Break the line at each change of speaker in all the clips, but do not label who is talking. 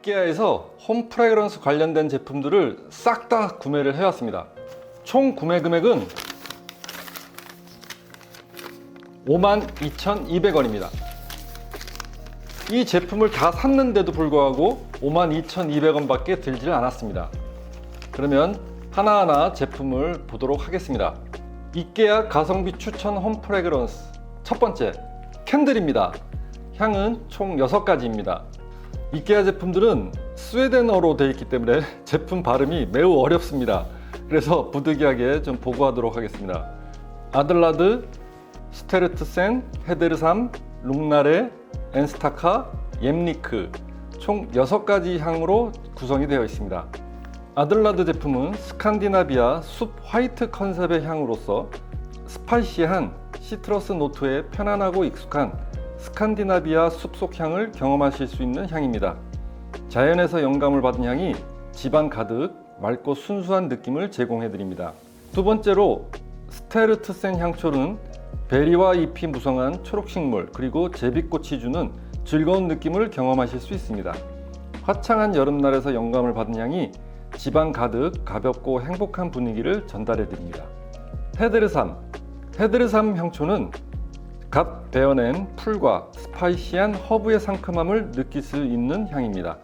이케아에서 홈 프레그런스 관련된 제품들을 싹 다 구매를 해왔습니다. 총 구매 금액은 52,200원입니다. 이 제품을 다 샀는데도 불구하고 52,200원 밖에 들질 않았습니다. 그러면 하나하나 제품을 보도록 하겠습니다. 이케아 가성비 추천 홈 프레그런스, 첫 번째 캔들입니다. 향은 총 6가지입니다. 이케아 제품들은 스웨덴어로 되어 있기 때문에 제품 발음이 매우 어렵습니다. 그래서 부득이하게 좀 보고하도록 하겠습니다. 아들라드, 스테르트센, 헤데르삼, 룽나레, 엔스타카, 옙니크 총 6가지 향으로 구성이 되어 있습니다. 아들라드 제품은 스칸디나비아 숲 화이트 컨셉의 향으로서 스파이시한 시트러스 노트에 편안하고 익숙한 스칸디나비아 숲속 향을 경험하실 수 있는 향입니다. 자연에서 영감을 받은 향이 집안 가득 맑고 순수한 느낌을 제공해 드립니다. 두 번째로 스테르트센 향초는 베리와 잎이 무성한 초록식물 그리고 제비꽃이 주는 즐거운 느낌을 경험하실 수 있습니다. 화창한 여름날에서 영감을 받은 향이 집안 가득 가볍고 행복한 분위기를 전달해 드립니다. 헤데르삼 향초는 갓 베어낸 풀과 스파이시한 허브의 상큼함을 느낄 수 있는 향입니다.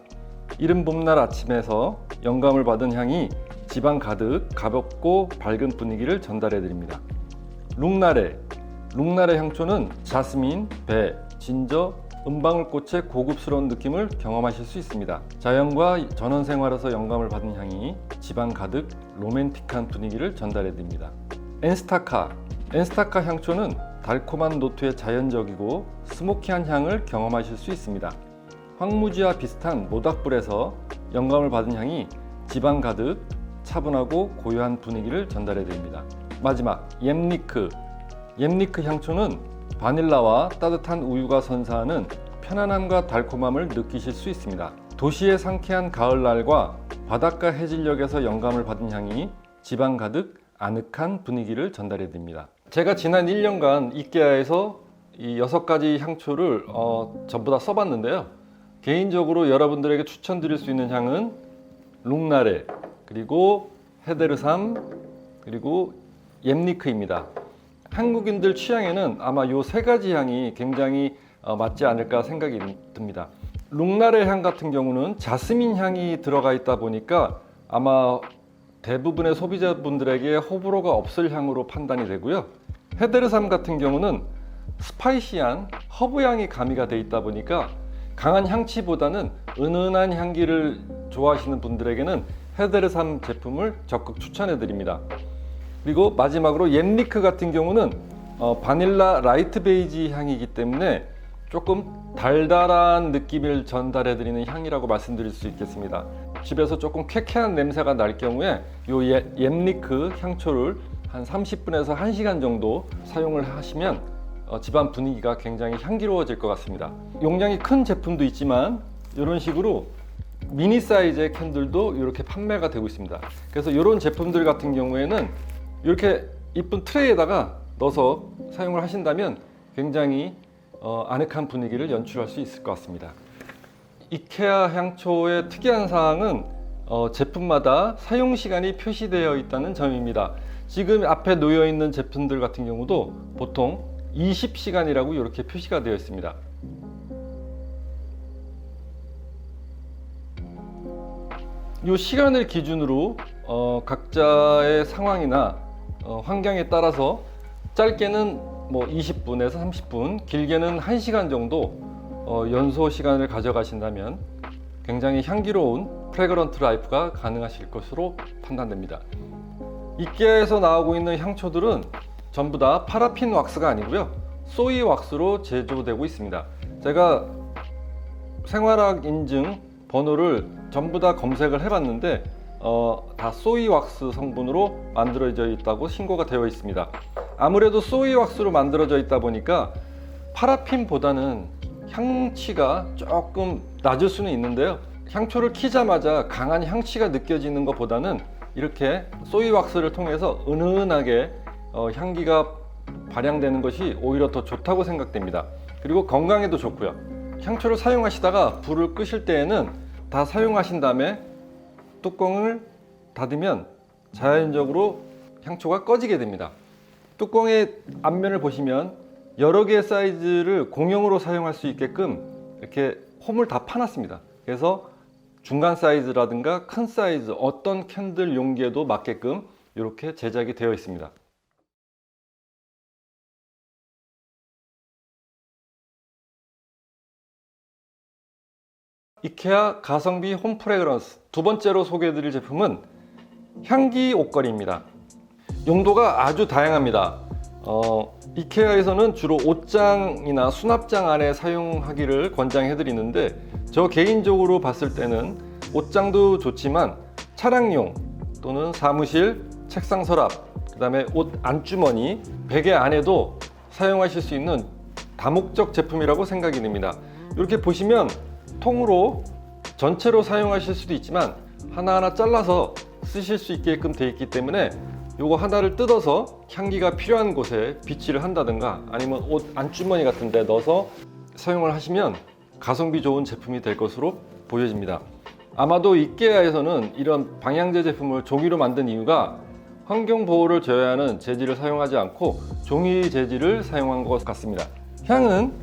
이른 봄날 아침에서 영감을 받은 향이 집안 가득 가볍고 밝은 분위기를 전달해 드립니다. 룽나레 향초는 자스민, 배, 진저, 은방울꽃의 고급스러운 느낌을 경험하실 수 있습니다. 자연과 전원생활에서 영감을 받은 향이 집안 가득 로맨틱한 분위기를 전달해 드립니다. 엔스타카 향초는 달콤한 노트의 자연적이고 스모키한 향을 경험하실 수 있습니다. 황무지와 비슷한 모닥불에서 영감을 받은 향이 집안 가득 차분하고 고요한 분위기를 전달해 드립니다. 마지막 옙니크 향초는 바닐라와 따뜻한 우유가 선사하는 편안함과 달콤함을 느끼실 수 있습니다. 도시의 상쾌한 가을날과 바닷가 해질녘에서 영감을 받은 향이 집안 가득 아늑한 분위기를 전달해 드립니다. 제가 지난 1년간 이케아에서 이 6가지 향초를 전부 다 써봤는데요. 개인적으로 여러분들에게 추천드릴 수 있는 향은 룽나레, 그리고 헤데르삼, 그리고 옙니크입니다. 한국인들 취향에는 아마 이 3가지 향이 굉장히 맞지 않을까 생각이 듭니다. 룽나레 향 같은 경우는 자스민 향이 들어가 있다 보니까 아마 대부분의 소비자분들에게 호불호가 없을 향으로 판단이 되고요. 헤데르삼 같은 경우는 스파이시한 허브 향이 가미가 되어 있다 보니까 강한 향치보다는 은은한 향기를 좋아하시는 분들에게는 헤데르삼 제품을 적극 추천해 드립니다. 그리고 마지막으로 옙니크 같은 경우는 바닐라 라이트 베이지 향이기 때문에 조금 달달한 느낌을 전달해 드리는 향이라고 말씀드릴 수 있겠습니다. 집에서 조금 쾌쾌한 냄새가 날 경우에 이 옙니크 향초를 한 30분에서 1시간 정도 사용을 하시면 집안 분위기가 굉장히 향기로워질 것 같습니다. 용량이 큰 제품도 있지만 이런 식으로 미니 사이즈의 캔들도 이렇게 판매가 되고 있습니다. 그래서 이런 제품들 같은 경우에는 이렇게 이쁜 트레이에다가 넣어서 사용을 하신다면 굉장히 아늑한 분위기를 연출할 수 있을 것 같습니다. 이케아 향초의 특이한 사항은 제품마다 사용 시간이 표시되어 있다는 점입니다. 지금 앞에 놓여 있는 제품들 같은 경우도 보통 20시간이라고 이렇게 표시가 되어 있습니다. 이 시간을 기준으로 각자의 상황이나 환경에 따라서 짧게는 뭐 20분에서 30분, 길게는 1시간 정도 연소 시간을 가져가신다면 굉장히 향기로운 프레그런트 라이프가 가능하실 것으로 판단됩니다. 이케아에서 나오고 있는 향초들은 전부 다 파라핀 왁스가 아니고요, 소이 왁스로 제조되고 있습니다. 제가 생활학 인증 번호를 전부 다 검색을 해봤는데 다 소이 왁스 성분으로 만들어져 있다고 신고가 되어 있습니다. 아무래도 소이 왁스로 만들어져 있다 보니까 파라핀보다는 향치가 조금 낮을 수는 있는데요, 향초를 키자마자 강한 향취가 느껴지는 것보다는 이렇게 소이 왁스를 통해서 은은하게 향기가 발향되는 것이 오히려 더 좋다고 생각됩니다. 그리고 건강에도 좋고요. 향초를 사용하시다가 불을 끄실 때에는 다 사용하신 다음에 뚜껑을 닫으면 자연적으로 향초가 꺼지게 됩니다. 뚜껑의 앞면을 보시면 여러 개의 사이즈를 공용으로 사용할 수 있게끔 이렇게 홈을 다 파놨습니다. 그래서 중간 사이즈라든가 큰 사이즈 어떤 캔들 용기에도 맞게끔 이렇게 제작이 되어 있습니다. 이케아 가성비 홈 프레그런스 두 번째로 소개해드릴 제품은 향기 옷걸이입니다. 용도가 아주 다양합니다. 이케아에서는 주로 옷장이나 수납장 안에 사용하기를 권장해드리는데 저 개인적으로 봤을 때는 옷장도 좋지만 차량용 또는 사무실, 책상 서랍, 그 다음에 옷 안주머니, 베개 안에도 사용하실 수 있는 다목적 제품이라고 생각이 됩니다. 이렇게 보시면 통으로 전체로 사용하실 수도 있지만 하나하나 잘라서 쓰실 수 있게끔 되어 있기 때문에 요거 하나를 뜯어서 향기가 필요한 곳에 비치를 한다든가 아니면 옷 안주머니 같은 데 넣어서 사용을 하시면 가성비 좋은 제품이 될 것으로 보여집니다. 아마도 이케아에서는 이런 방향제 제품을 종이로 만든 이유가 환경보호를 제어하는 재질을 사용하지 않고 종이 재질을 사용한 것 같습니다. 향은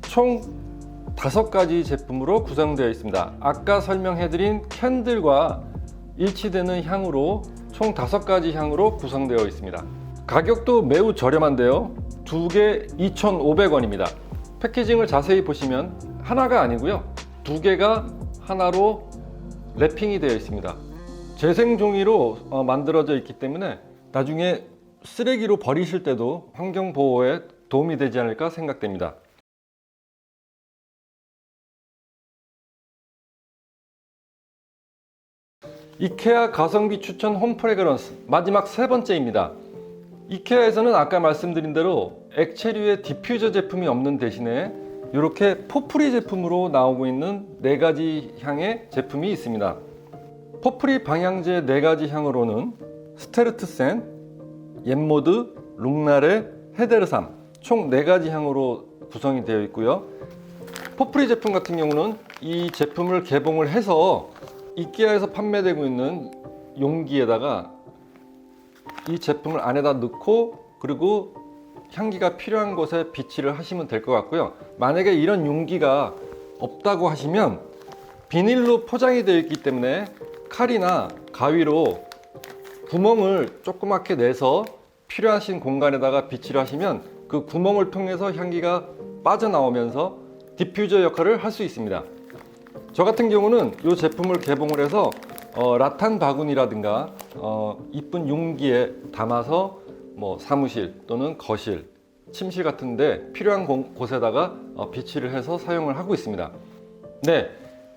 총 5가지 제품으로 구성되어 있습니다. 아까 설명해드린 캔들과 일치되는 향으로 총 5가지 향으로 구성되어 있습니다. 가격도 매우 저렴한데요. 2개 2,500원입니다. 패키징을 자세히 보시면 하나가 아니고요. 2개가 하나로 랩핑이 되어 있습니다. 재생 종이로 만들어져 있기 때문에 나중에 쓰레기로 버리실 때도 환경 보호에 도움이 되지 않을까 생각됩니다. 이케아 가성비 추천 홈 프레그런스 마지막 3번째입니다. 이케아에서는 아까 말씀드린 대로 액체류의 디퓨저 제품이 없는 대신에 이렇게 포프리 제품으로 나오고 있는 4가지 향의 제품이 있습니다. 포프리 방향제 4가지 향으로는 스테르트센, 옌모드, 룽나레, 헤데르삼 총 4가지 향으로 구성이 되어 있고요. 포프리 제품 같은 경우는 이 제품을 개봉을 해서 이케아에서 판매되고 있는 용기에다가 이 제품을 안에다 넣고 그리고 향기가 필요한 곳에 비치를 하시면 될 것 같고요. 만약에 이런 용기가 없다고 하시면 비닐로 포장이 되어 있기 때문에 칼이나 가위로 구멍을 조그맣게 내서 필요하신 공간에다가 비치를 하시면 그 구멍을 통해서 향기가 빠져나오면서 디퓨저 역할을 할 수 있습니다. 저 같은 경우는 이 제품을 개봉을 해서 라탄 바구니라든가 이쁜 용기에 담아서 뭐 사무실 또는 거실, 침실 같은데 필요한 곳에다가 비치를 해서 사용을 하고 있습니다. 네,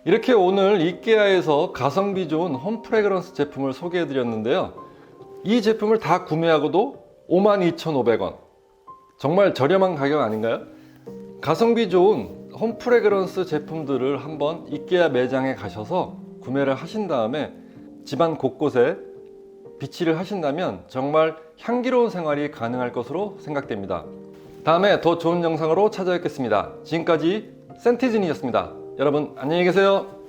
이렇게 오늘 이케아에서 가성비 좋은 홈 프레그런스 제품을 소개해 드렸는데요. 이 제품을 다 구매하고도 52,500원, 정말 저렴한 가격 아닌가요? 가성비 좋은 홈 프레그런스 제품들을 한번 이케아 매장에 가셔서 구매를 하신 다음에 집안 곳곳에 비치를 하신다면 정말 향기로운 생활이 가능할 것으로 생각됩니다. 다음에 더 좋은 영상으로 찾아뵙겠습니다. 지금까지 센티즌이었습니다. 여러분 안녕히 계세요.